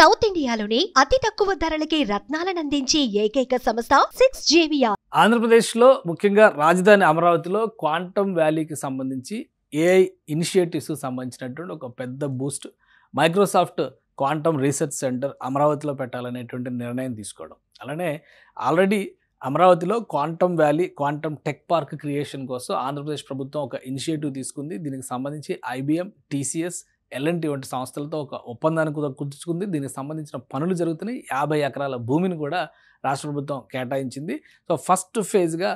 South ఇండియాలోనే అతి తక్కువ ధరలకి రత్నాలనందించే ఏకైక సంస్థ 6JVR. ఆంధ్రప్రదేశ్లో ముఖ్యంగా రాజధాని అమరావతిలో క్వాంటమ్ వ్యాలీకి సంబంధించి ఏఐ ఇనిషియేటివ్స్కి సంబంధించినటువంటి ఒక పెద్ద Boost Microsoft quantum research centre అమరావతిలో పెట్టాలనేటువంటి నిర్ణయం తీసుకోవడం. అలానే ఆల్రెడీ అమరావతిలో quantum valley quantum tech park creation కోసం ఆంధ్రప్రదేశ్ ప్రభుత్వం ఒక ఇనిషియేటివ్ తీసుకుంది. దీనికి సంబంధించి IBM, TCS, L&T వంటి సంస్థలతో ఒక ఒప్పందాన్ని కూడా కుదుర్చుకుంది. దీనికి సంబంధించిన పనులు జరుగుతున్నాయి. 50 ఎకరాల భూమిని కూడా రాష్ట్ర ప్రభుత్వం కేటాయించింది. సో ఫస్ట్ ఫేజ్గా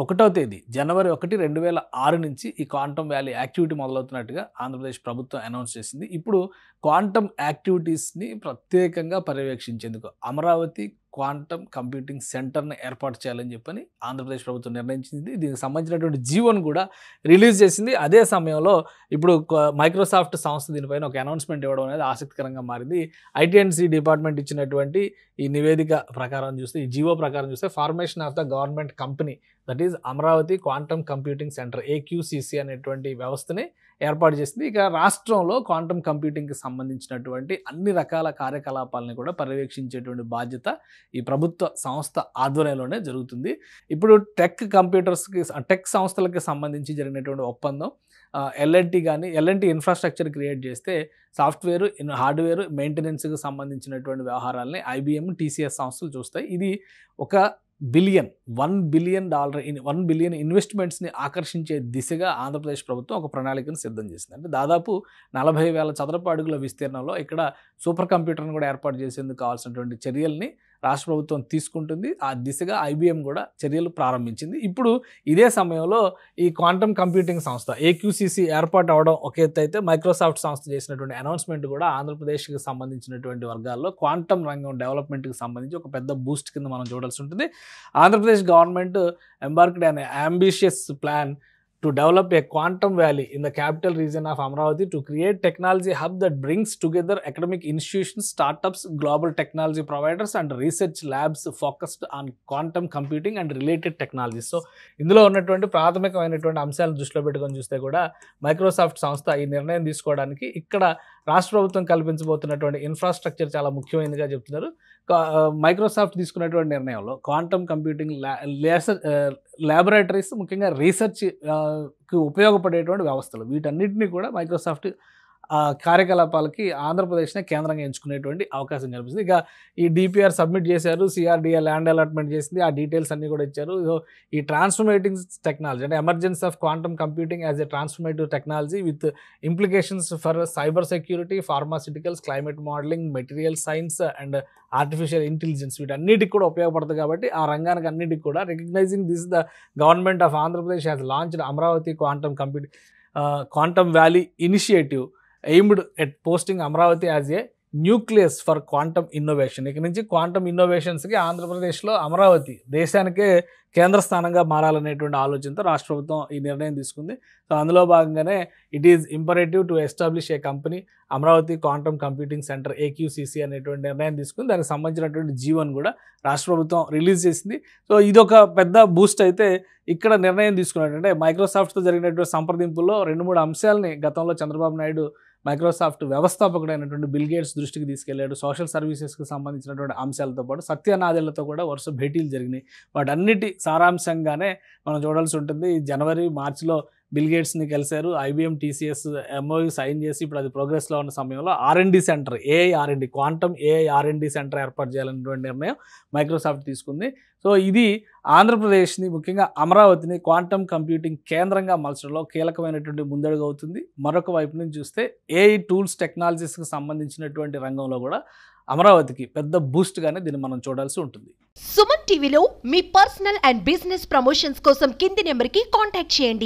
1వ తేదీ జనవరి 1, 2006 నుంచి ఈ క్వాంటమ్ వ్యాలీ యాక్టివిటీ మొదలవుతున్నట్టుగా ఆంధ్రప్రదేశ్ ప్రభుత్వం అనౌన్స్ చేసింది. ఇప్పుడు క్వాంటమ్ యాక్టివిటీస్ని ప్రత్యేకంగా పర్యవేక్షించేందుకు అమరావతి క్వాంటమ్ కంప్యూటింగ్ సెంటర్ని ఏర్పాటు చేయాలని చెప్పని ఆంధ్రప్రదేశ్ ప్రభుత్వం నిర్ణయించింది. దీనికి సంబంధించినటువంటి జీవోను కూడా రిలీజ్ చేసింది. అదే సమయంలో ఇప్పుడు మైక్రోసాఫ్ట్ సంస్థ దీనిపైన ఒక అనౌన్స్మెంట్ ఇవ్వడం అనేది ఆసక్తికరంగా మారింది. IT&C డిపార్ట్మెంట్ ఇచ్చినటువంటి ఈ నివేదిక ప్రకారం చూస్తే, ఈ జీవో ప్రకారం చూస్తే, formation of the government company that is Amaravati quantum computing centre AQCC అనేటువంటి వ్యవస్థని ఏర్పాటు చేసింది. ఇక రాష్ట్రంలో క్వాంటమ్ కంప్యూటింగ్కి సంబంధించినటువంటి అన్ని రకాల కార్యకలాపాలని కూడా పర్యవేక్షించేటువంటి బాధ్యత ఈ ప్రభుత్వ సంస్థ ఆధ్వర్యంలోనే జరుగుతుంది. ఇప్పుడు టెక్ సంస్థలకి సంబంధించి జరిగినటువంటి ఒప్పందం L&T ఇన్ఫ్రాస్ట్రక్చర్ క్రియేట్ చేస్తే సాఫ్ట్వేర్, హార్డ్వేర్, మెయింటెనెన్స్కి సంబంధించినటువంటి వ్యవహారాలని IBM, TCS సంస్థలు చూస్తాయి. ఇది ఒక $1 బిలియన్ ఇన్వెస్ట్మెంట్స్ని ఆకర్షించే దిశగా ఆంధ్రప్రదేశ్ ప్రభుత్వం ఒక ప్రణాళికను సిద్ధం చేసింది. అంటే దాదాపు 40,000 చదరపు అడుగుల విస్తీర్ణంలో ఇక్కడ సూపర్ కంప్యూటర్ని కూడా ఏర్పాటు చేసేందుకు కావాల్సినటువంటి చర్యల్ని రాష్ట్ర ప్రభుత్వం తీసుకుంటుంది. ఆ దిశగా IBM కూడా చర్యలు ప్రారంభించింది. ఇప్పుడు ఇదే సమయంలో ఈ క్వాంటమ్ కంప్యూటింగ్ సంస్థ AQCC ఏర్పాటు అవడం ఒక ఎత్తు అయితే, మైక్రోసాఫ్ట్ సంస్థ చేసినటువంటి అనౌన్స్మెంట్ కూడా ఆంధ్రప్రదేశ్కి సంబంధించినటువంటి వర్గాల్లో క్వాంటమ్ రంగం డెవలప్మెంట్కి సంబంధించి ఒక పెద్ద బూస్ట్ కింద మనం చూడాల్సి ఉంటుంది. Andhra Pradesh government embarked an ambitious plan to develop a quantum valley in the capital region of Amravati to create technology hub that brings together academic institutions, startups, global technology providers and research labs focused on quantum computing and related technologies. So ఇందులో ఉన్నటువంటి ప్రాథమికమైనటువంటి అంశాలను దృష్టిలో పెట్టుకొని చూస్తే కూడా Microsoft సంస్థ ఈ నిర్ణయం తీసుకోవడానికి ఇక్కడ రాష్ట్ర ప్రభుత్వం కల్పించబోతున్నటువంటి ఇన్ఫ్రాస్ట్రక్చర్ చాలా ముఖ్యమైనదిగా చెప్తున్నారు. మైక్రోసాఫ్ట్ తీసుకున్నటువంటి నిర్ణయంలో క్వాంటమ్ కంప్యూటింగ్ ల్యాబొరేటరీస్, ముఖ్యంగా రీసెర్చ్కి ఉపయోగపడేటువంటి వ్యవస్థలు, వీటన్నిటిని కూడా మైక్రోసాఫ్ట్ కార్యకలాపాలకి ఆంధ్రప్రదేశ్నే కేంద్రంగా ఎంచుకునేటువంటి అవకాశం కనిపిస్తుంది. ఇక ఈ DPR సబ్మిట్ చేశారు, CRDA ల్యాండ్ అలాట్మెంట్ చేసింది, ఆ డీటెయిల్స్ అన్నీ కూడా ఇచ్చారు. సో ఈ ట్రాన్స్ఫర్మేటింగ్ టెక్నాలజీ అంటే emergence of quantum computing as a transformative technology with implications for cyber security, pharmaceuticals, climate modelling, material science and artificial intelligence, వీటన్నిటికి కూడా ఉపయోగపడుతుంది. కాబట్టి ఆ రంగానికి అన్నిటికి కూడా recognizing this the government of Andhra Pradesh has launched Amaravati quantum valley initiative aimed at posting Amravati as a nucleus for quantum innovation. ఇక నుంచి క్వాంటమ్ ఇన్నోవేషన్స్కి ఆంధ్రప్రదేశ్లో అమరావతి దేశానికే కేంద్ర స్థానంగా మారాలనేటువంటి ఆలోచనతో రాష్ట్ర ప్రభుత్వం ఈ నిర్ణయం తీసుకుంది. సో అందులో భాగంగానే it is imperative to establish A company Amaravati quantum computing centre AQCC అనేటువంటి నిర్ణయం తీసుకుని దానికి సంబంధించినటువంటి జీవోని కూడా రాష్ట్ర ప్రభుత్వం రిలీజ్ చేసింది. సో ఇదొక పెద్ద బూస్ట్ అయితే ఇక్కడ నిర్ణయం తీసుకున్నట్టు మైక్రోసాఫ్ట్తో జరిగినటువంటి సంప్రదింపుల్లో 2-3 అంశాలని గతంలో చంద్రబాబు నాయుడు మైక్రోసాఫ్ట్ వ్యవస్థాపకుడైనటువంటి బిల్ గేట్స్ దృష్టికి తీసుకెళ్లాడు. సోషల్ సర్వీసెస్కి సంబంధించినటువంటి అంశాలతో పాటు సత్యనాదెళ్లతో కూడా వరుస భేటీలు జరిగినాయి. వాటన్నిటి సారాంశంగానే మనం చూడాల్సి ఉంటుంది. జనవరి, మార్చిలో బిల్ గేట్స్ని కలిశారు. IBM, TCS MOU సైన్ చేసి ఇప్పుడు అది ప్రోగ్రెస్లో ఉన్న సమయంలో R&D centre, quantum AI R&D centre ఏర్పాటు చేయాలనేటువంటి నిర్ణయం మైక్రోసాఫ్ట్ తీసుకుంది. సో ఇది ఆంధ్రప్రదేశ్ని, ముఖ్యంగా అమరావతిని క్వాంటమ్ కంప్యూటింగ్ కేంద్రంగా మలచడంలో కీలకమైనటువంటి ముందడుగు అవుతుంది. మరొక వైపు నుంచి చూస్తే AI టూల్స్, టెక్నాలజీస్కి సంబంధించినటువంటి రంగంలో కూడా అమరావతికి పెద్ద బూస్ట్గానే దీన్ని మనం చూడాల్సి ఉంటుంది. సుమన్ టీవీలో మీ పర్సనల్ అండ్ బిజినెస్ ప్రమోషన్స్ కోసం కింది నెంబర్కి కాంటాక్ట్ చేయండి.